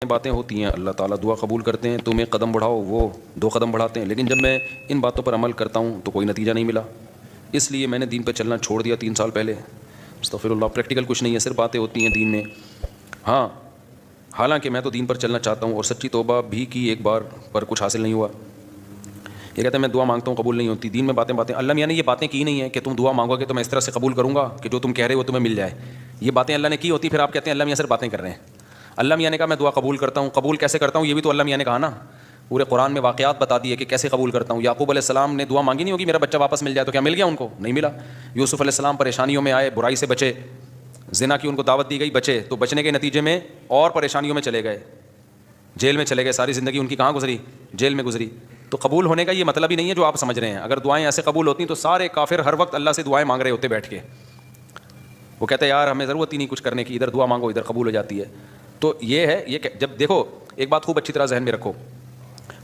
باتیں ہوتی ہیں, اللہ تعالیٰ دعا قبول کرتے ہیں, تم ایک قدم بڑھاؤ وہ 2 قدم بڑھاتے ہیں, لیکن جب میں ان باتوں پر عمل کرتا ہوں تو کوئی نتیجہ نہیں ملا. اس لیے میں نے دین پہ چلنا چھوڑ دیا 3 سال پہلے. استغفر اللہ, پریکٹیکل کچھ نہیں ہے, صرف باتیں ہوتی ہیں دین میں. ہاں حالانکہ میں تو دین پر چلنا چاہتا ہوں اور سچی توبہ بھی کی ایک بار پر کچھ حاصل نہیں ہوا. یہ کہتے ہیں میں دعا مانگتا ہوں قبول نہیں ہوتی. دین میں باتیں اللہ میاں نے یہ باتیں کی نہیں ہیں کہ تم دعا مانگو گے تو میں اس طرح سے قبول کروں گا کہ جو تم کہہ رہے ہو تمہیں مل جائے. یہ باتیں اللہ نے کی ہوتی, پھر آپ کہتے ہیں اللہ میاں صرف باتیں کر رہے ہیں. اللہ میاں نے کہا میں دعا قبول کرتا ہوں. قبول کیسے کرتا ہوں یہ بھی تو اللہ میاں نے کہا نا. پورے قرآن میں واقعات بتا دیے کہ کیسے قبول کرتا ہوں. یعقوب علیہ السلام نے دعا مانگی نہیں ہوگی میرا بچہ واپس مل جائے, تو کیا مل گیا ان کو؟ نہیں ملا. یوسف علیہ السلام پریشانیوں میں آئے, برائی سے بچے, زنا کی ان کو دعوت دی گئی, بچے, تو بچنے کے نتیجے میں اور پریشانیوں میں چلے گئے, جیل میں چلے گئے. ساری زندگی ان کی کہاں گزری؟ جیل میں گزری. تو قبول ہونے کا یہ مطلب ہی نہیں ہے جو آپ سمجھ رہے ہیں. اگر دعائیں ایسے قبول ہوتی تو سارے کافر ہر وقت اللہ سے دعائیں مانگ رہے ہوتے بیٹھ کے. وہ کہتے ہیں یار ہمیں ضرورت ہی نہیں کچھ کرنے کی, ادھر دعا مانگو ادھر قبول ہو جاتی ہے. تو یہ ہے, یہ جب دیکھو ایک بات خوب اچھی طرح ذہن میں رکھو,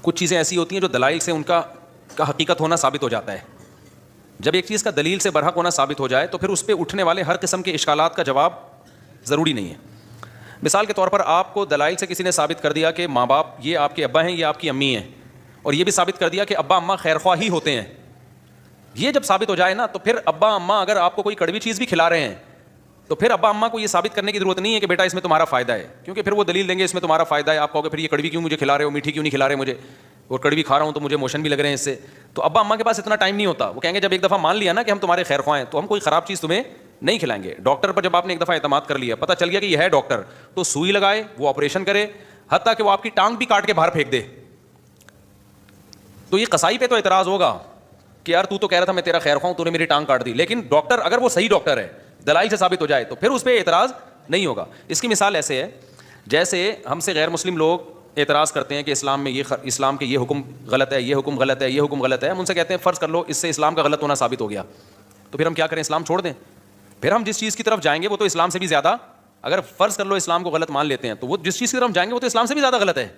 کچھ چیزیں ایسی ہوتی ہیں جو دلائل سے ان کا حقیقت ہونا ثابت ہو جاتا ہے. جب ایک چیز کا دلیل سے برحق ہونا ثابت ہو جائے تو پھر اس پہ اٹھنے والے ہر قسم کے اشکالات کا جواب ضروری نہیں ہے. مثال کے طور پر آپ کو دلائل سے کسی نے ثابت کر دیا کہ ماں باپ یہ آپ کے ابا ہیں یہ آپ کی امی ہیں, اور یہ بھی ثابت کر دیا کہ ابا اماں خیر خواہ ہی ہوتے ہیں. یہ جب ثابت ہو جائے نا تو پھر ابا اماں اگر آپ کو کوئی کڑوی چیز بھی کھلا رہے ہیں تو پھر ابا اماں کو یہ ثابت کرنے کی ضرورت نہیں ہے کہ بیٹا اس میں تمہارا فائدہ ہے, کیونکہ پھر وہ دلیل دیں گے اس میں تمہارا فائدہ ہے. آپ کہو گے پھر یہ کڑوی کیوں مجھے کھلا رہے ہو, میٹھی کیوں نہیں کھلا رہے مجھے, اور کڑوی کھا رہا ہوں تو مجھے موشن بھی لگ رہے ہیں اس سے. تو ابا اماں کے پاس اتنا ٹائم نہیں ہوتا. وہ کہیں گے جب ایک دفعہ مان لیا نا کہ ہم تمہارے خیر خواہ ہیں تو ہم کوئی خراب چیز تمہیں نہیں کھلائیں گے. ڈاکٹر پر جب آپ نے ایک دفعہ اعتماد کر لیا, پتہ چل گیا کہ یہ ہے ڈاکٹر, تو سوئی لگائے, وہ آپریشن کرے, حتیٰ کہ وہ آپ کی ٹانگ بھی کاٹ کے باہر پھینک دے. تو یہ قصائی پہ تو اعتراض ہوگا کہ یار تو کہہ رہا تھا میں تیرا خیر خواہ ہوں, تو نے میری ٹانگ کاٹ دی. لیکن ڈاکٹر اگر وہ صحیح ڈاکٹر ہے, دلائل سے ثابت ہو جائے, تو پھر اس پہ اعتراض نہیں ہوگا. اس کی مثال ایسے ہے جیسے ہم سے غیر مسلم لوگ اعتراض کرتے ہیں کہ اسلام میں اسلام کے یہ حکم غلط ہے, یہ حکم غلط ہے, یہ حکم غلط ہے. ہم ان سے کہتے ہیں فرض کر لو اس سے اسلام کا غلط ہونا ثابت ہو گیا, تو پھر ہم کیا کریں؟ اسلام چھوڑ دیں؟ پھر ہم جس چیز کی طرف جائیں گے وہ تو اسلام سے بھی زیادہ, اگر فرض کر لو اسلام کو غلط مان لیتے ہیں تو وہ جس چیز کی طرف جائیں گے وہ تو اسلام سے بھی زیادہ غلط ہے.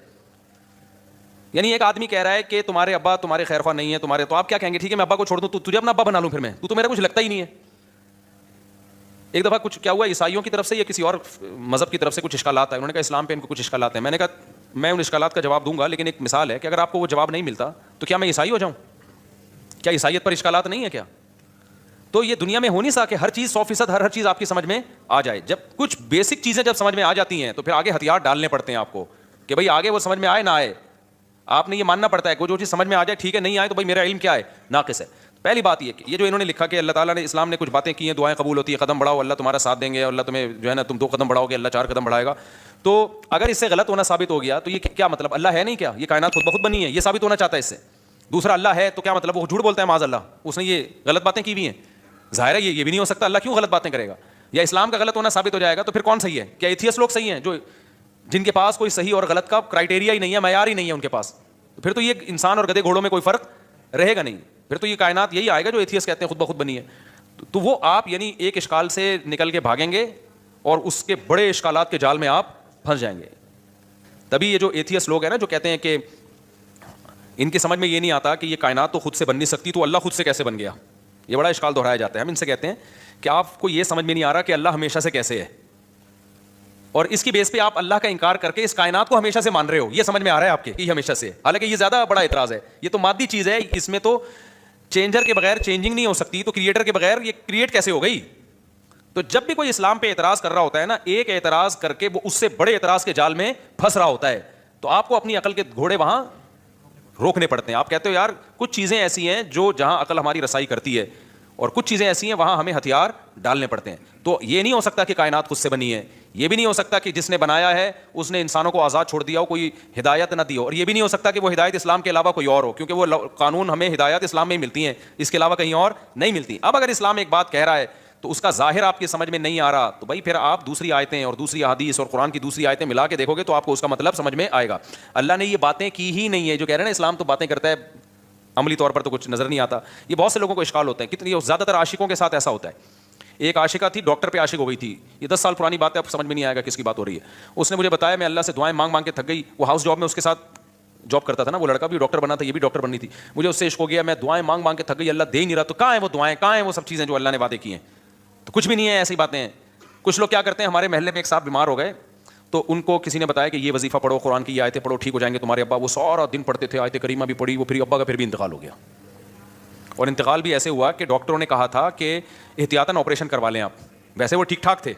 یعنی ایک آدمی کہہ رہا ہے کہ تمہارے ابا تمہارے خیر خواہ نہیں ہے تمہارے, تو آپ کیا کہیں گے؟ ٹھیک ہے میں ابا کو چھوڑ دوں, تجھے اپنا ابا بنا لوں, پھر میں تو میرا کچھ لگتا ہی نہیں ہے. ایک دفعہ کچھ کیا ہوا, عیسائیوں کی طرف سے یا کسی اور مذہب کی طرف سے کچھ اشکالات آئے. انہوں نے کہا اسلام پہ ان کو کچھ اشکالات ہیں. میں نے کہا میں ان اشکالات کا جواب دوں گا, لیکن ایک مثال ہے کہ اگر آپ کو وہ جواب نہیں ملتا تو کیا میں عیسائی ہو جاؤں؟ کیا عیسائیت پر اشکالات نہیں ہے کیا؟ تو یہ دنیا میں ہو نہیں سکتا کہ ہر چیز 100% ہر چیز آپ کی سمجھ میں آ جائے. جب کچھ بیسک چیزیں جب سمجھ میں آ جاتی ہیں تو پھر آگے ہتھیار ڈالنے پڑتے ہیں آپ کو کہ بھائی آگے وہ سمجھ میں آئے نہ آئے, آپ نے یہ ماننا پڑتا ہے کہ جو چیز سمجھ میں آ جائے ٹھیک ہے, نہیں آئے تو بھائی میرا علم کیا ہے, ناقص ہے. پہلی بات یہ کہ یہ جو انہوں نے لکھا کہ اللہ تعالیٰ نے اسلام نے کچھ باتیں کی ہیں, دعائیں قبول ہوتی ہے, قدم بڑھاؤ اللہ تمہارا ساتھ دیں گے, اور اللہ تمہیں جو ہے نا تم 2 قدم بڑھاؤ گے اللہ 4 قدم بڑھائے گا. تو اگر اس سے غلط ہونا ثابت ہو گیا تو یہ کیا مطلب؟ اللہ ہے نہیں کیا؟ یہ کائنات خود بخود بنی ہے, یہ ثابت ہونا چاہتا ہے اس سے. دوسرا اللہ ہے تو کیا مطلب؟ وہ جھوٹ بولتا ہے معاذ اللہ, اس نے یہ غلط باتیں کی ہوئی ہیں. ظاہر ہے یہ بھی نہیں ہو سکتا, اللہ کیوں غلط باتیں کرے گا؟ یا اسلام کا غلط ہونا ثابت ہو جائے گا تو پھر کون صحیح ہے؟ کیا ایتھیسٹ لوگ صحیح ہیں جو جن کے پاس کوئی صحیح اور غلط کا کرائٹیریا ہی نہیں ہے, معیار ہی نہیں ہے ان کے پاس؟ پھر تو یہ انسان اور گدھے گھوڑوں میں کوئی فرق رہے گا نہیں. پھر تو یہ کائنات یہی آئے گا جو ایتھیسٹ کہتے ہیں خود بخود بنی ہے. تو وہ آپ یعنی ایک اشکال سے نکل کے بھاگیں گے اور اس کے بڑے اشکالات کے جال میں آپ پھنس جائیں گے. تبھی یہ جو ایتھیسٹ لوگ ہیں نا جو کہتے ہیں کہ ان کی سمجھ میں یہ نہیں آتا کہ یہ کائنات تو خود سے بن نہیں سکتی تو اللہ خود سے کیسے بن گیا, یہ بڑا اشکال دہرایا جاتا ہے. ہم ان سے کہتے ہیں کہ آپ کو یہ سمجھ میں نہیں آ رہا کہ اللہ ہمیشہ سے کیسے ہے, اور اس کی بیس پہ آپ اللہ کا انکار کر کے اس کائنات کو ہمیشہ سے مان رہے ہو. یہ سمجھ میں آ رہا ہے آپ کے کہ یہ ہمیشہ سے, حالانکہ یہ زیادہ بڑا اعتراض ہے. یہ تو مادی چیز ہے, اس میں تو چینجر کے بغیر چینجنگ نہیں ہو سکتی, تو کریٹر کے بغیر یہ کریٹ کیسے ہو گئی؟ تو جب بھی کوئی اسلام پہ اعتراض کر رہا ہوتا ہے نا, ایک اعتراض کر کے وہ اس سے بڑے اعتراض کے جال میں پھنس رہا ہوتا ہے, تو آپ کو اپنی عقل کے گھوڑے وہاں روکنے پڑتے ہیں. آپ کہتے ہو یار کچھ چیزیں ایسی ہیں جو جہاں عقل ہماری رسائی کرتی ہے, اور کچھ چیزیں ایسی ہیں وہاں ہمیں ہتھیار ڈالنے پڑتے ہیں. تو یہ نہیں ہو سکتا کہ کائنات خود سے بنی ہے, یہ بھی نہیں ہو سکتا کہ جس نے بنایا ہے اس نے انسانوں کو آزاد چھوڑ دیا ہو, کوئی ہدایت نہ دی ہو, اور یہ بھی نہیں ہو سکتا کہ وہ ہدایت اسلام کے علاوہ کوئی اور ہو, کیونکہ وہ قانون ہمیں ہدایت اسلام میں ہی ملتی ہیں, اس کے علاوہ کہیں اور نہیں ملتی. اب اگر اسلام ایک بات کہہ رہا ہے تو اس کا ظاہر آپ کی سمجھ میں نہیں آ رہا, تو بھائی پھر آپ دوسری آیتیں اور دوسری احادیث اور قرآن کی دوسری آیتیں ملا کے دیکھو گے تو آپ کو اس کا مطلب سمجھ میں آئے گا. اللہ نے یہ باتیں کی ہی نہیں ہے. جو کہہ رہے ہیں نا اسلام تو باتیں کرتا ہے, عملی طور پر تو کچھ نظر نہیں آتا. یہ بہت سے لوگوں کو اشکال ہوتا ہے, کتنی زیادہ تر عاشقوں کے ساتھ ایسا ہوتا ہے. ایک عاشقہ تھی, ڈاکٹر پہ عاشق ہو گئی تھی, یہ 10 سال پرانی بات ہے, اب سمجھ میں نہیں آئے گا کس کی بات ہو رہی ہے. اس نے مجھے بتایا میں اللہ سے دعائیں مانگ مانگ کے تھک گئی. وہ ہاؤس جاب میں اس کے ساتھ جاب کرتا تھا نا, وہ لڑکا بھی ڈاکٹر بنا تھا, یہ بھی ڈاکٹر بننی تھی. مجھے اس سے عشق ہو گیا, میں دعائیں مانگ مانگ کے تھک گئی, اللہ دے ہی نہیں رہا. تو کہاں ہیں وہ دعائیں, کہاں ہیں وہ سب چیزیں جو اللہ نے وعدے کی ہیں؟ تو کچھ بھی نہیں ہے, ایسی باتیں ہیں. کچھ لوگ کیا کرتے ہیں, ہمارے محلے میں ایک صاحب بیمار ہو گئے, تو ان کو کسی نے بتایا کہ یہ وظیفہ پڑھو, قرآن کی یہ آیتیں پڑھو, ٹھیک ہو جائیں گے تمہارے ابا. وہ سارا دن پڑھتے تھے, آیت کریمہ بھی پڑھی, وہ پھر ابا کا پھر بھی انتقال ہو گیا. اور انتقال بھی ایسے ہوا کہ ڈاکٹروں نے کہا تھا کہ احتیاطاً آپریشن کروا لیں آپ. ویسے وہ ٹھیک ٹھاک تھے,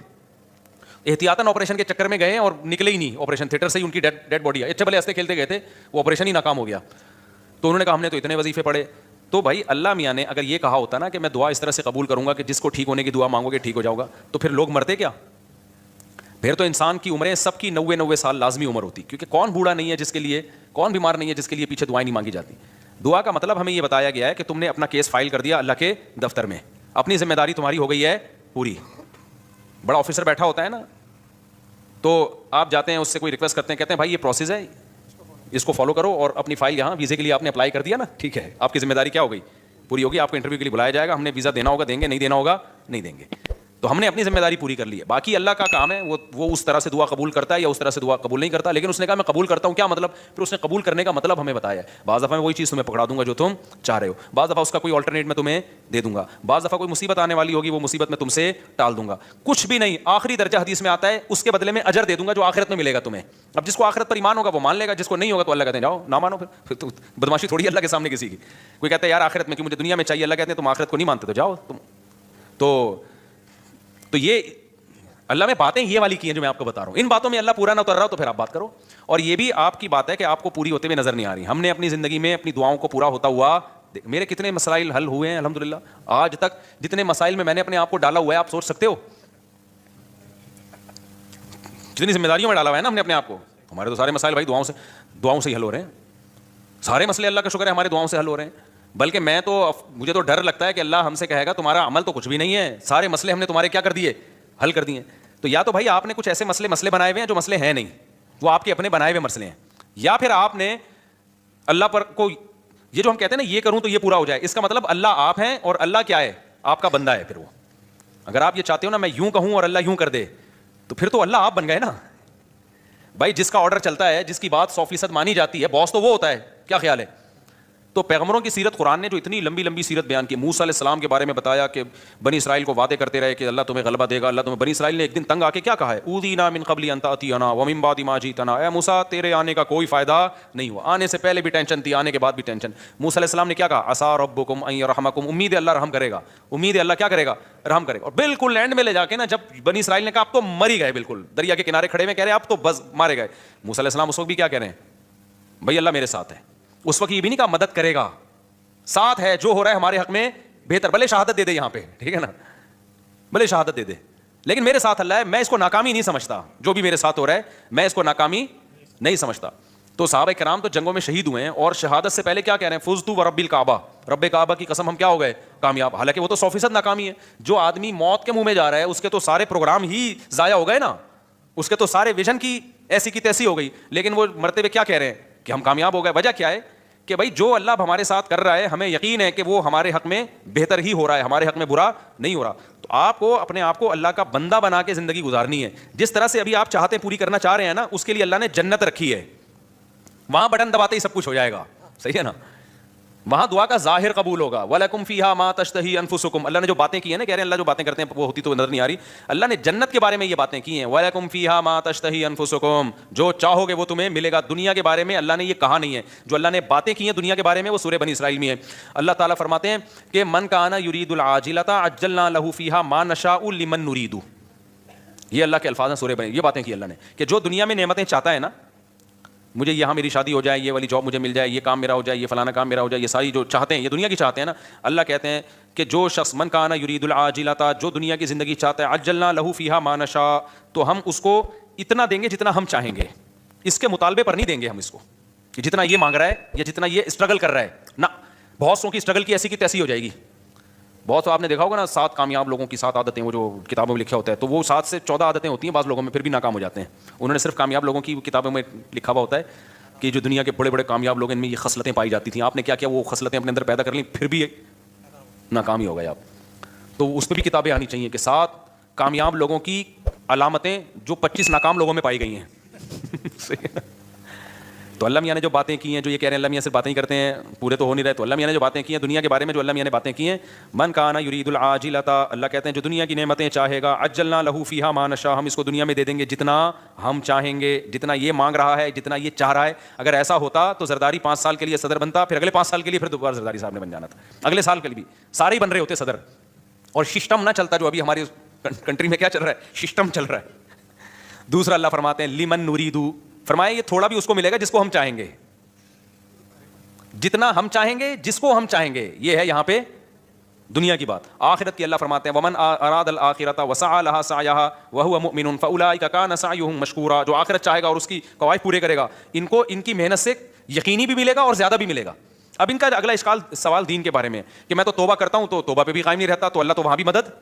احتیاطاً آپریشن کے چکر میں گئے اور نکلے ہی نہیں آپریشن تھیٹر سے ہی, ان کی ڈیڈ باڈی ہے. اچھے بھلے ہنستے کھیلتے گئے تھے, وہ آپریشن ہی ناکام ہو گیا. تو انہوں نے کہا ہم نے تو اتنے وظیفے پڑھے. تو بھائی اللہ میاں نے اگر یہ کہا ہوتا نا کہ میں دعا اس طرح سے قبول کروں گا کہ جس کو ٹھیک ہونے کی دعا مانگو گے ٹھیک ہو جاؤ گا, تو پھر لوگ مرتے کیا؟ پھر تو انسان کی عمریں سب کی 90 سال لازمی عمر ہوتی, کیونکہ کون بوڑھا نہیں ہے جس کے لیے, کون بیمار نہیں ہے جس کے لیے پیچھے دعائیں نہیں مانگی جاتی. دعا کا مطلب ہمیں یہ بتایا گیا ہے کہ تم نے اپنا کیس فائل کر دیا اللہ کے دفتر میں, اپنی ذمہ داری تمہاری ہو گئی ہے پوری. بڑا آفیسر بیٹھا ہوتا ہے نا, تو آپ جاتے ہیں اس سے کوئی ریکویسٹ کرتے ہیں, کہتے ہیں بھائی یہ پروسیس ہے, اس کو فالو کرو, اور اپنی فائل یہاں ویزے کے لیے آپ نے اپلائی کر دیا نا, ٹھیک ہے, آپ کی ذمہ داری کیا ہو گئی, پوری ہوگی. آپ کو انٹرویو کے لیے بلایا جائے گا, ہم نے ویزا دینا ہوگا دیں گے, نہیں دینا ہوگا نہیں دیں گے. تو ہم نے اپنی ذمہ داری پوری کر لی ہے. باقی اللہ کا کام ہے, وہ اس طرح سے دعا قبول کرتا ہے یا اس طرح سے دعا قبول نہیں کرتا. لیکن اس نے کہا میں قبول کرتا ہوں, کیا مطلب؟ پھر اس نے قبول کرنے کا مطلب ہمیں بتایا ہے. بعض دفعہ میں وہی چیز تمہیں پکڑا دوں گا جو تم چاہ رہے ہو, بعض دفعہ اس کا کوئی آلٹرنیٹ میں تمہیں دے دوں گا, بعض دفعہ کوئی مصیبت آنے والی ہوگی, وہ مصیبت میں تم سے ٹال دوں گا. کچھ بھی نہیں, آخری درجہ حدیث میں آتا ہے, اس کے بدلے میں اجر دے دوں گا جو آخرت میں ملے گا تمہیں. اب جس کو آخرت پر ایمان ہوگا وہ مان لے گا, جس کو نہیں ہوگا تو اللہ کہتے ہیں جاؤ نہ مانو. پھر تو بدماشی تھوڑی اللہ کے سامنے کسی کی. کوئی کہتا ہے یار آخرت میں کیوں, مجھے دنیا میں چاہیے. اللہ کہتے ہیں تم آخرت کو نہیں مانتے تو جاؤ تم. تو یہ اللہ میں باتیں یہ والی کی ہیں جو میں آپ کو بتا رہا ہوں. ان باتوں میں اللہ پورا نہ اتر رہا تو پھر آپ بات کرو. اور یہ بھی آپ کی بات ہے کہ آپ کو پوری ہوتے ہوئے نظر نہیں آ رہی. ہم نے اپنی زندگی میں اپنی دعاؤں کو پورا ہوتا ہوا, میرے کتنے مسائل حل ہوئے ہیں الحمدللہ. آج تک جتنے مسائل میں نے اپنے آپ کو ڈالا ہوا ہے, آپ سوچ سکتے ہو جتنی ذمہ داریوں میں ڈالا ہوا ہے نا ہم نے اپنے آپ کو. ہمارے تو سارے مسائل بھائی دعاؤں سے ہی حل ہو رہے ہیں. سارے مسئلے اللہ کا شکر ہے ہمارے دعاؤں سے حل ہو رہے ہیں. بلکہ مجھے تو ڈر لگتا ہے کہ اللہ ہم سے کہے گا تمہارا عمل تو کچھ بھی نہیں ہے, سارے مسئلے ہم نے تمہارے کیا کر دیے, حل کر دیے. تو یا تو بھائی آپ نے کچھ ایسے مسئلے بنائے ہوئے ہیں جو مسئلے ہیں نہیں, وہ آپ کے اپنے بنائے ہوئے مسئلے ہیں, یا پھر آپ نے اللہ پر کو یہ جو ہم کہتے ہیں نا یہ کروں تو یہ پورا ہو جائے, اس کا مطلب اللہ آپ ہیں اور اللہ کیا ہے, آپ کا بندہ ہے. پھر وہ اگر آپ یہ چاہتے ہو نا میں یوں کہوں اور اللہ یوں کر دے, تو پھر تو اللہ آپ بن گئے نا. بھائی جس کا آرڈر چلتا ہے, جس کی بات 100% مانی جاتی ہے, باس تو وہ ہوتا ہے. کیا خیال ہے؟ تو پیغمبروں کی سیرت قرآن نے جو اتنی لمبی لمبی سیرت بیان کی, موسیٰ علیہ السلام کے بارے میں بتایا کہ بنی اسرائیل کو وعدے کرتے رہے کہ اللہ تمہیں غلبہ دے گا, اللہ تمہیں. بنی اسرائیل نے ایک دن تنگ آ کے کیا کہا ہے, اوذینا من قبل ان تأتینا ومن بعد ما جئتنا, اے موسیٰ تیرے آنے کا کوئی فائدہ نہیں ہوا, آنے سے پہلے بھی ٹینشن تھی, آنے کے بعد بھی ٹینشن. موسیٰ علیہ السلام نے کیا کہا, عسیٰ ربکم ان یرحمکم, امید ہے اللہ رحم کرے گا, امید ہے اللہ کیا کرے گا, رحم کرے گا. اور بالکل اینڈ میں لے جا کے نا جب بنی اسرائیل نے کہا اب تو مر ہی گئے, بالکل دریا کے کنارے کھڑے ہوئے کہہ رہے ہیں اب تو بس مارے گئے. موسیٰ علیہ السلام اس وقت بھی کیا کہہ رہے ہیں, بھائی اللہ میرے ساتھ ہے. اس وقت یہ بھی نہیں کہا مدد کرے گا, ساتھ ہے, جو ہو رہا ہے ہمارے حق میں بہتر, بھلے شہادت دے دے یہاں پہ, ٹھیک ہے نا, بھلے شہادت دے دے, لیکن میرے ساتھ اللہ ہے, میں اس کو ناکامی نہیں سمجھتا. جو بھی میرے ساتھ ہو رہا ہے میں اس کو ناکامی نہیں سمجھتا. تو صحابہ کرام تو جنگوں میں شہید ہوئے ہیں, اور شہادت سے پہلے کیا کہہ رہے ہیں, فزتو ورب الکعبہ, رب کعبہ کی قسم ہم کیا ہو گئے, کامیاب. حالانکہ وہ تو 100% ناکامی ہے. جو آدمی موت کے منہ میں جا رہا ہے اس کے تو سارے پروگرام ہی ضائع ہو گئے نا, اس کے تو سارے ویژن کی ایسی کی تیسی ہو گئی. لیکن وہ مرتے ہوئے کیا کہہ رہے ہیں کہ ہم کامیاب ہو گئے. وجہ کیا ہے کہ بھائی جو اللہ اب ہمارے ساتھ کر رہا ہے ہمیں یقین ہے کہ وہ ہمارے حق میں بہتر ہی ہو رہا ہے, ہمارے حق میں برا نہیں ہو رہا. تو آپ کو اپنے آپ کو اللہ کا بندہ بنا کے زندگی گزارنی ہے. جس طرح سے ابھی آپ چاہتے ہیں پوری کرنا چاہ رہے ہیں نا, اس کے لیے اللہ نے جنت رکھی ہے, وہاں بٹن دباتے ہی سب کچھ ہو جائے گا, صحیح ہے نا. وہاں دعا کا ظاہر قبول ہوگا. وَلَكُمْ فِيهَا مَا تَشْتَهِي أَنفُسُكُمْ, اللہ نے جو باتیں کی ہیں نا, کہہ رہے ہیں اللہ جو باتیں کرتے ہیں وہ ہوتی تو نظر نہیں آ رہی. اللہ نے جنت کے بارے میں یہ باتیں کی ہیں, وَلَكُمْ فِيهَا مَا تَشْتَهِي أَنفُسُكُمْ, جو چاہو گے وہ تمہیں ملے گا. دنیا کے بارے میں اللہ نے یہ کہا نہیں ہے, جو اللہ نے باتیں کی ہیں دنیا کے بارے میں وہ سورہ بنی اسرائیل میں ہے. اللہ تعالیٰ فرماتے ہیں کہ من کان یرید العاجلۃ عجلنا له فیہا ما نشاء لمن نرید. یہ اللہ کے الفاظ ہیں سورہ بنی, یہ باتیں کی اللہ نے کہ جو دنیا میں نعمتیں چاہتا ہے نا, مجھے یہاں میری شادی ہو جائے, یہ والی جاب مجھے مل جائے, یہ کام میرا ہو جائے, یہ فلانا کام میرا ہو جائے, یہ ساری جو چاہتے ہیں یہ دنیا کی چاہتے ہیں نا, اللہ کہتے ہیں کہ جو شخص من کان یرید العاجلۃ, جو دنیا کی زندگی چاہتا ہے, عجلنا لہ فیہا ما نشاء, تو ہم اس کو اتنا دیں گے جتنا ہم چاہیں گے, اس کے مطالبے پر نہیں دیں گے ہم اس کو کہ جتنا یہ مانگ رہا ہے یا جتنا یہ اسٹرگل کر رہا ہے نا. بہت سو کی اسٹرگل کی ایسی کی تیسی ہو جائے گی. بہت سو آپ نے دیکھا ہوگا نا 7 کامیاب لوگوں کی 7 عادتیں, وہ جو کتابوں میں لکھا ہوتا ہے, تو وہ 7 سے 14 عادتیں ہوتی ہیں بعض لوگوں میں, پھر بھی ناکام ہو جاتے ہیں. انہوں نے صرف کامیاب لوگوں کی کتابوں میں لکھا ہوا ہوتا ہے کہ جو دنیا کے بڑے بڑے کامیاب لوگ ہیں ان میں یہ خصلتیں پائی جاتی تھیں, آپ نے کیا کیا وہ خصلتیں اپنے اندر پیدا کر لیں, پھر بھی ناکام ہی ہو گئے آپ. تو اس پہ بھی کتابیں آنی چاہیے کہ 7 کامیاب لوگوں کی علامتیں جو 25 ناکام لوگوں میں پائی گئی ہیں. تو اللہ میاں نے جو باتیں کی ہیں, جو یہ کہہ رہے ہیں اللہ میاں صرف باتیں ہی کرتے ہیں, پورے تو ہو نہیں رہے, تو اللہ میاں نے جو باتیں کی ہیں دنیا کے بارے میں, جو اللہ میاں نے باتیں کی ہیں, من کان یرید العاجلۃ, اللہ کہتے ہیں جو دنیا کی نعمتیں چاہے گا, عجلنا لہ فیہا ما نشاء, ہم اس کو دنیا میں دے دیں گے جتنا ہم چاہیں گے, جتنا یہ مانگ رہا ہے, جتنا یہ چاہ رہا ہے. اگر ایسا ہوتا تو زرداری 5 سال کے لیے صدر بنتا, پھر اگلے 5 سال کے لیے پھر دوبارہ زرداری صاحب نے بن جانا تھا, اگلے سال کے لیے بھی سارے ہی بن رہے ہوتے صدر, اور سسٹم نہ چلتا جو ابھی ہماری کنٹری میں کیا چل رہا ہے, سسٹم چل رہا ہے. دوسرا اللہ فرماتے ہیں لمن نریدو, فرمایا یہ تھوڑا بھی اس کو ملے گا جس کو ہم چاہیں گے, جتنا ہم چاہیں گے, جس کو ہم چاہیں گے. یہ ہے یہاں پہ دنیا کی بات. آخرت کی اللہ فرماتے ہیں ومن اراد الاخرۃ وسعى لها سعيها وهو مؤمن فاولئك كان سعيهم مشكورا, جو آخرت چاہے گا اور اس کی قواعد پورے کرے گا, ان کو ان کی محنت سے یقینی بھی ملے گا اور زیادہ بھی ملے گا. اب ان کا اگلا سوال دین کے بارے میں کہ میں تو توبہ کرتا ہوں تو توبہ پہ بھی قائم نہیں رہتا, تو اللہ تو وہاں بھی مدد.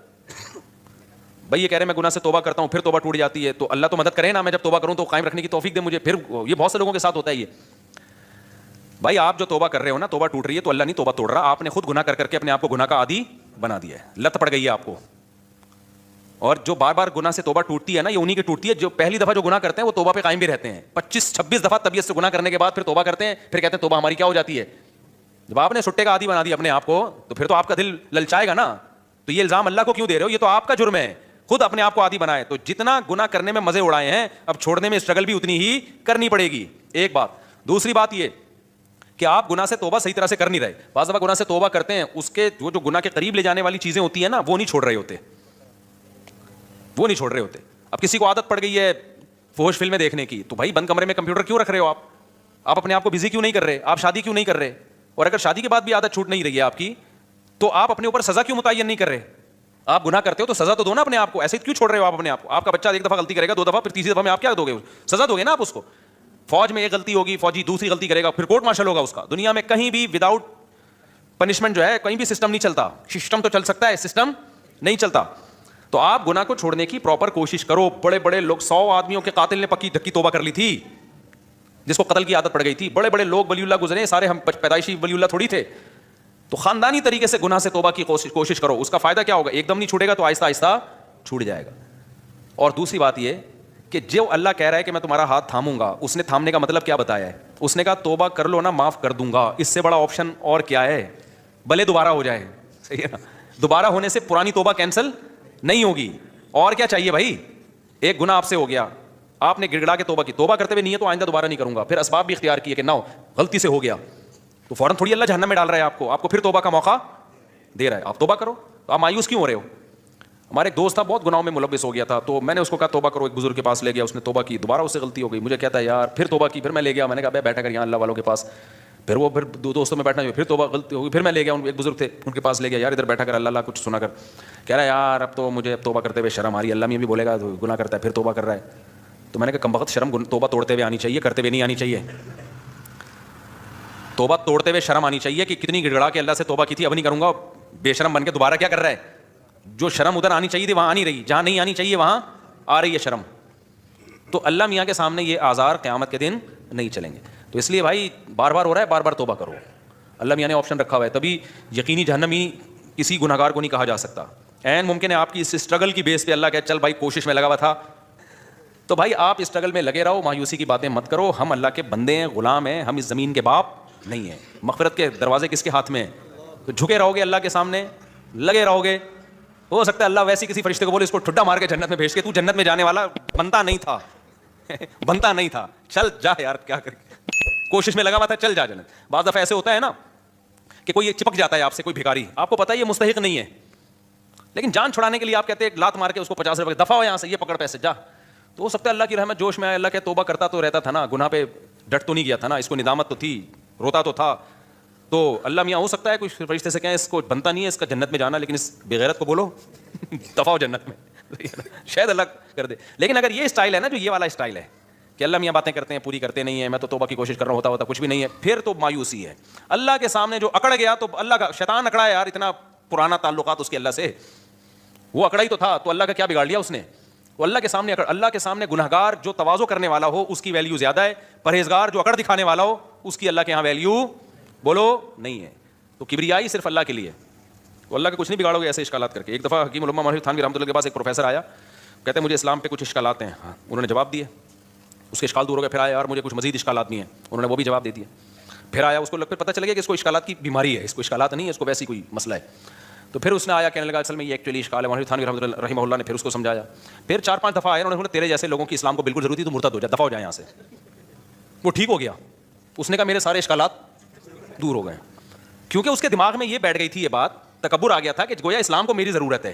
بھائی یہ کہہ رہے ہیں میں گناہ سے توبہ کرتا ہوں پھر توبہ ٹوٹ جاتی ہے, تو اللہ تو مدد کرے نا, میں جب توبہ کروں تو قائم رکھنے کی توفیق دے مجھے. پھر یہ بہت سے لوگوں کے ساتھ ہوتا ہے. یہ بھائی آپ جو توبہ کر رہے ہو نا, توبہ ٹوٹ رہی ہے تو اللہ نہیں توبہ توڑ رہا, آپ نے خود گناہ کر کے اپنے آپ کو گناہ کا عادی بنا دیا ہے, لت پڑ گئی ہے آپ کو. اور جو بار بار گناہ سے توبہ ٹوٹتی ہے نا, یہ انہی کی ٹوٹتی ہے جو پہلی دفعہ جو گناہ کرتے ہیں وہ توبہ پہ قائم بھی رہتے ہیں. 25-26 دفعہ طبیعت سے گناہ کرنے کے بعد پھر توبہ کرتے ہیں, پھر کہتے ہیں توبہ ہماری کیا ہو جاتی ہے. جب آپ نے سٹے کا عادی بنا دیا اپنے آپ کو تو پھر تو آپ کا دل للچائے گا نا. تو یہ الزام اللہ کو کیوں دے رہے ہو, یہ تو آپ کا جرم ہے, خود اپنے آپ کو عادی بنائے. تو جتنا گناہ کرنے میں مزے اڑائے ہیں, اب چھوڑنے میں اسٹرگل بھی اتنی ہی کرنی پڑے گی. ایک بات. دوسری بات یہ کہ آپ گناہ سے توبہ صحیح طرح سے کر نہیں رہے. بعض دفعہ گناہ سے توبہ کرتے ہیں, اس کے جو گناہ کے قریب لے جانے والی چیزیں ہوتی ہیں نا, وہ نہیں چھوڑ رہے ہوتے, وہ نہیں چھوڑ رہے ہوتے. اب کسی کو عادت پڑ گئی ہے فحش فلمیں دیکھنے کی, تو بھائی بند کمرے میں کمپیوٹر کیوں رکھ رہے ہو آپ اپنے آپ کو بزی کیوں نہیں کر رہے, آپ شادی کیوں نہیں کر رہے, اور اگر شادی کے بعد بھی عادت چھوٹ نہیں رہی ہے آپ کی, تو آپ اپنے اوپر سزا کیوں متعین نہیں کر رہے. آپ گناہ کرتے ہو تو سزا تو دو نا اپنے آپ کو, ایسے کیوں چھوڑ رہے ہو آپ اپنے آپ کو. آپ کا بچہ ایک دفعہ غلطی کرے گا, 2 دفعہ, پھر تیسری دفعہ میں آپ کیا دو گے, سزا دو گے نا آپ اس کو. فوج میں ایک غلطی ہوگی, فوجی دوسری غلطی کرے گا, پھر کورٹ مارشل ہوگا اس کا. دنیا میں کہیں بھی وداؤٹ پنشمنٹ جو ہے کہیں بھی سسٹم نہیں چلتا. سسٹم تو چل سکتا ہے, سسٹم نہیں چلتا. تو آپ گناہ کو چھوڑنے کی پراپر کوشش کرو. بڑے بڑے لوگ, 100 آدمیوں کے قاتل نے پکی دھکی توبہ کر لی تھی, جس کو قتل کی عادت پڑ گئی تھی. بڑے بڑے لوگ ولی اللہ گزرے, سارے ہم پیدائشی ولی اللہ تھوڑی تھے. تو خاندانی طریقے سے گناہ سے توبہ کی کوشش کرو. اس کا فائدہ کیا ہوگا, ایک دم نہیں چھوٹے گا تو آہستہ آہستہ چھوٹ جائے گا. اور دوسری بات یہ کہ جو اللہ کہہ رہا ہے کہ میں تمہارا ہاتھ تھاموں گا, اس نے تھامنے کا مطلب کیا بتایا ہے. اس نے کہا توبہ کر لو نا, معاف کر دوں گا. اس سے بڑا آپشن اور کیا ہے, بھلے دوبارہ ہو جائے. صحیح ہے نا, دوبارہ ہونے سے پرانی توبہ کینسل نہیں ہوگی. اور کیا چاہیے بھائی, ایک گناہ آپ سے ہو گیا, آپ نے گڑ گڑا کے توبہ کی, توبہ کرتے ہوئے نہیں ہے تو آئندہ دوبارہ نہیں کروں گا, پھر اسباب بھی اختیار کیے کہ نہ ہو, غلطی سے ہو گیا, تو فوراً تھوڑی اللہ جہنم میں ڈال رہا ہے آپ کو پھر توبہ کا موقع دے رہا ہے. آپ توبہ کرو, تو آپ مایوس کیوں ہو رہے ہو. ہمارے ایک دوست تھا, بہت گناہوں میں ملوث ہو گیا تھا, تو میں نے اس کو کہا توبہ کرو. ایک بزرگ کے پاس لے گیا, اس نے توبہ کی, دوبارہ اس سے غلطی ہو گئی. مجھے کہتا ہے یار پھر توبہ کی, پھر میں لے گیا, میں نے کہا بیٹھا کر یہاں اللہ والوں کے پاس. پھر وہ دو دوستوں میں بیٹھنا, پھر توبہ غلطی ہو گئی, پھر میں لے گیا, ایک بزرگ تھے ان کے پاس لے گیا, یار ادھر بیٹھا کر اللہ کچھ سنا کر. کہہ رہا ہے یار اب تو مجھے توبہ کرتے ہوئے شرم آ رہی ہے, اللہ میں بھی بولے گا گناہ کرتا ہے پھر توبہ کر رہا ہے. تو میں نے کہا کمبخت, شرم توبہ توڑتے ہوئے آنی چاہیے, کرتے ہوئے نہیں آنی چاہیے. توبہ توڑتے ہوئے شرم آنی چاہیے کہ کتنی گڑگڑا کے اللہ سے توبہ کی تھی, اب نہیں کروں گا. بے شرم بن کے دوبارہ کیا کر رہا ہے. جو شرم ادھر آنی چاہیے تھی وہاں آ نہیں رہی, جہاں نہیں آنی چاہیے وہاں آ رہی ہے شرم. تو اللہ میاں کے سامنے یہ آزار قیامت کے دن نہیں چلیں گے. تو اس لیے بھائی بار بار ہو رہا ہے, بار بار توبہ کرو. اللہ میاں نے آپشن رکھا ہوا ہے, تبھی یقینی جہنمی کسی گناہ گار کو نہیں کہا جا سکتا. عین ممکن ہے آپ کی اس اسٹرگل کی بیس پہ اللہ کہ چل بھائی کوشش میں لگا ہوا تھا, تو بھائی آپ اسٹرگل میں لگے رہو, مایوسی کی باتیں مت کرو. ہم اللہ کے بندے ہیں, غلام ہیں, ہم اس زمین کے باپ نہیں ہیں. مغفرت کے دروازے کس کے ہاتھ میں ہیں, تو جھکے رہو گے اللہ کے سامنے, لگے رہو گے. ہو سکتا ہے اللہ ویسی کسی فرشتے کو بولے اس کو ٹھڈا مار کے جنت میں بھیج کے, تو جنت میں جانے والا بنتا نہیں تھا, بنتا نہیں تھا, چل جا یار, کیا کر کوشش میں لگا ہوا تھا, چل جا جنت. بعض دفعہ ایسے ہوتا ہے نا کہ کوئی چپک جاتا ہے آپ سے, کوئی بھکاری, آپ کو پتا ہے یہ مستحق نہیں ہے, لیکن جان چھڑانے کے لیے آپ کہتے ہیں ایک لات مار کے اس کو 50 روپے دفعہ ہو یہاں سے, یہ پکڑ پیسے جا. تو ہو سکتا ہے اللہ کی رحمت جوش میں آئے, اللہ کہ توبہ کرتا تو رہتا تھا نا, گناہ پہ ڈٹ تو نہیں گیا تھا نا, اس کو ندامت تو تھی, روتا تو تھا. تو اللہ میاں ہو سکتا ہے کچھ فرشتے سے کہیں اس کو بنتا نہیں ہے اس کا جنت میں جانا, لیکن اس بغیرت کو بولو دفعہ ہو جنت میں, شاید اللہ کر دے. لیکن اگر یہ اسٹائل ہے نا, جو یہ والا اسٹائل ہے کہ اللہ میاں باتیں کرتے ہیں پوری کرتے نہیں ہیں, میں تو توبہ کی کوشش کر رہا ہوتا کچھ بھی نہیں ہے, پھر تو مایوسی ہے. اللہ کے سامنے جو اکڑ گیا, تو اللہ کا شیطان اکڑا ہے یار, اتنا پرانا تعلقات اس کے اللہ سے, وہ اکڑا ہی تو تھا, تو اللہ کا کیا بگاڑ لیا اس نے. وہ اللہ کے سامنے اللہ کے سامنے گنہگار جو تواضع کرنے والا ہو اس کی ویلیو زیادہ ہے, پرہیزگار جو اکڑ دکھانے والا ہو اس کی اللہ کے یہاں ویلیو بولو نہیں ہے. تو کبریائی صرف اللہ کے لیے, تو اللہ کے کچھ نہیں بگاڑو گے ایسے اشکالات کر کے. ایک دفعہ حکیم علامہ مولوی تھانوی رحمۃ اللہ کے پاس ایک پروفیسر آیا, کہتے ہیں مجھے اسلام پہ کچھ اشکالات ہیں. ہاں, انہوں نے جواب دیے, اس کے اشکال دور ہو گئے. پھر آیا یار مجھے کچھ مزید اشکالات بھی ہیں, انہوں نے وہ بھی جواب دے دیا. پھر آیا اس کو پھر پتہ چل گیا کہ اس کو اشکالات کی بیماری ہے, اس کو اشکالات نہیں ہے, اس کو ویسی کوئی مسئلہ ہے. تو پھر اس نے آیا کہنے لگا اصل میں یہ ایکچولی اشکال ہے. مولانا تھانوی رحمہ اللہ نے پھر اس کو سمجھایا. پھر 4-5 دفعہ آیا, انہوں نے تیرے جیسے لوگوں کی اسلام کو بالکل ضرورت تھی, تو مرتد ہو جا, دفعہ ہو جائے یہاں سے. وہ ٹھیک ہو گیا. اس نے کہا میرے سارے اشکالات دور ہو گئے, کیونکہ اس کے دماغ میں یہ بیٹھ گئی تھی, یہ بات تکبر آ گیا تھا کہ گویا اسلام کو میری ضرورت ہے,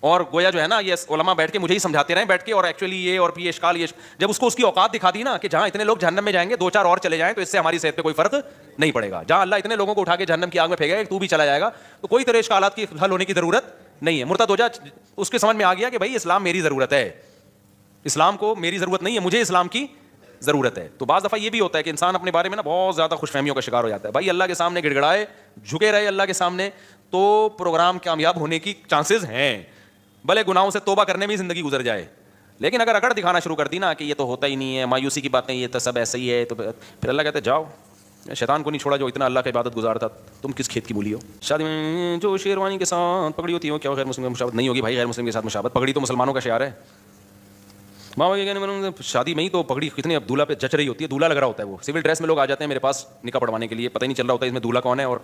اور گویا جو ہے نا یہ علماء بیٹھ کے مجھے ہی سمجھاتے رہے بیٹھ کے, اور ایکچولی یہ اور یہ اشکال, یہ جب اس کو اس کی اوقات دکھا دی نا کہ جہاں اتنے لوگ جہنم میں جائیں گے 2-4 اور چلے جائیں تو اس سے ہماری صحت پہ کوئی فرق نہیں پڑے گا, جہاں اللہ اتنے لوگوں کو اٹھا کے جہنم کی آگ میں پھینکے گا تو بھی چلا جائے گا, تو کوئی تیرے اشکالات کی حل ہونے کی ضرورت نہیں ہے, مرتد ہو جا. اس کے سمجھ میں آ گیا کہ بھائی اسلام میری ضرورت ہے, اسلام کو میری ضرورت نہیں ہے, مجھے اسلام کی ضرورت ہے. تو بعض دفعہ یہ بھی ہوتا ہے کہ انسان اپنے بارے میں نا بہت زیادہ خوش فہمیوں کا شکار ہو جاتا ہے. بھائی اللہ کے سامنے گڑ گڑائے, جھکے رہے اللہ کے سامنے, تو پروگرام کامیاب ہونے کی چانسز ہیں, بھلے گناہوں سے توبہ کرنے میں زندگی گزر جائے. لیکن اگر اکڑ دکھانا شروع کر دی نا کہ یہ تو ہوتا ہی نہیں ہے, مایوسی کی باتیں, یہ تو سب ایسے ہی ہے, تو پھر اللہ کہتے جاؤ, شیطان کو نہیں چھوڑا جو اتنا اللہ کی عبادت گزار تھا, تم کس کھیت کی مولی ہو. شادی میں جو شیروانی کے ساتھ پگڑی ہوتی ہے کیا غیر مسلم کے مشابہت نہیں ہوگی؟ بھائی غیر مسلم کے ساتھ مشابہت, پگڑی تو مسلمانوں کا شعار ہے. ماما کے کہنے میں شادی میں ہی تو پگڑی کتنی اب دولہا پہ جچ رہی ہوتی ہے, دولہا لگ رہا ہوتا ہے, وہ سول ڈریس میں لوگ آ جاتے ہیں میرے پاس نکاح پڑھوانے کے لیے, پتہ ہی نہیں چل رہا ہوتا ہے اس میں دولہا کون ہے اور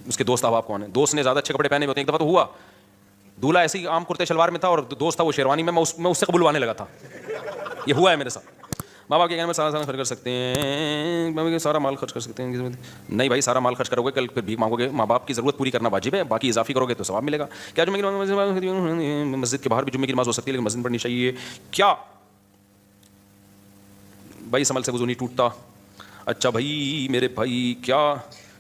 اس کے دوست احباب کون ہیں. دوست نے زیادہ اچھے کپڑے پہنے ہوتے ہیں. ایک دفعہ تو ہوا دولہا ایسے ہی عام کرتے شلوار میں تھا اور دوست تھا وہ شیروانی میں اس سے قبولوانے لگا تھا. یہ ہوا ہے میرے ساتھ. ماں باپ کے کہنے میں سارا خرچ کر سکتے ہیں, سارا مال خرچ کر سکتے ہیں, نہیں بھائی سارا مال خرچ کرو گے کل پھر بھیک مانگو گے, ماں باپ کی ضرورت پوری کرنا واجب ہے, باقی اضافی کرو گے تو ثواب ملے گا. کیا جمعے کی مسجد کے باہر بھی جمعے کی نماز ہو سکتی ہے لیکن مسجد پڑھنی چاہیے کیا؟ بھائی سمل سے وضو نہیں ٹوٹتا. اچھا بھائی میرے بھائی کیا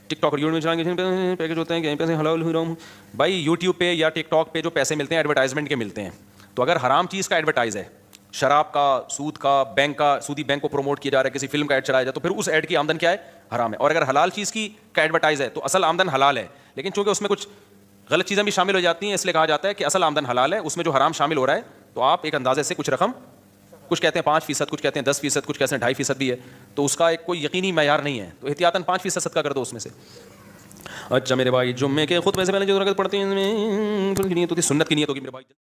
ٹک ٹاک اور یوٹیوب میں چلائیں گے پیکج ہوتے ہیں کہ پیسے حلال حرام؟ بھائی یوٹیوب پہ یا ٹک ٹاک پہ جو پیسے ملتے ہیں ایڈورٹائزمنٹ کے ملتے ہیں, تو اگر حرام چیز کا ایڈورٹائز ہے, شراب کا, سود کا, بینک کا, سودی بینک کو پروموٹ کیا جا رہا ہے, کسی فلم کا ایڈ چلایا جائے, تو پھر اس ایڈ کی آمدن کیا ہے؟ حرام ہے. اور اگر حلال چیز کی کا ایڈورٹائز ہے تو اصل آمدن حلال ہے, لیکن چونکہ اس میں کچھ غلط چیزیں بھی شامل ہو جاتی ہیں اس لیے کہا جاتا ہے کہ اصل آمدن حلال ہے, اس میں جو حرام شامل ہو رہا ہے تو آپ ایک اندازے سے کچھ رقم, کچھ کہتے ہیں 5%, کچھ کہتے ہیں 10%, کچھ کہتے ہیں 2.5% بھی ہے, تو اس کا ایک کوئی یقینی معیار نہیں ہے, تو احتیاطاً 5% صدقہ کر دو اس میں سے. اچھا میرے بھائی جمعے کے خطبے سے پہلے جو رکعت پڑھتے ہیں تو سنت کی نیت ہوگی میرے بھائی.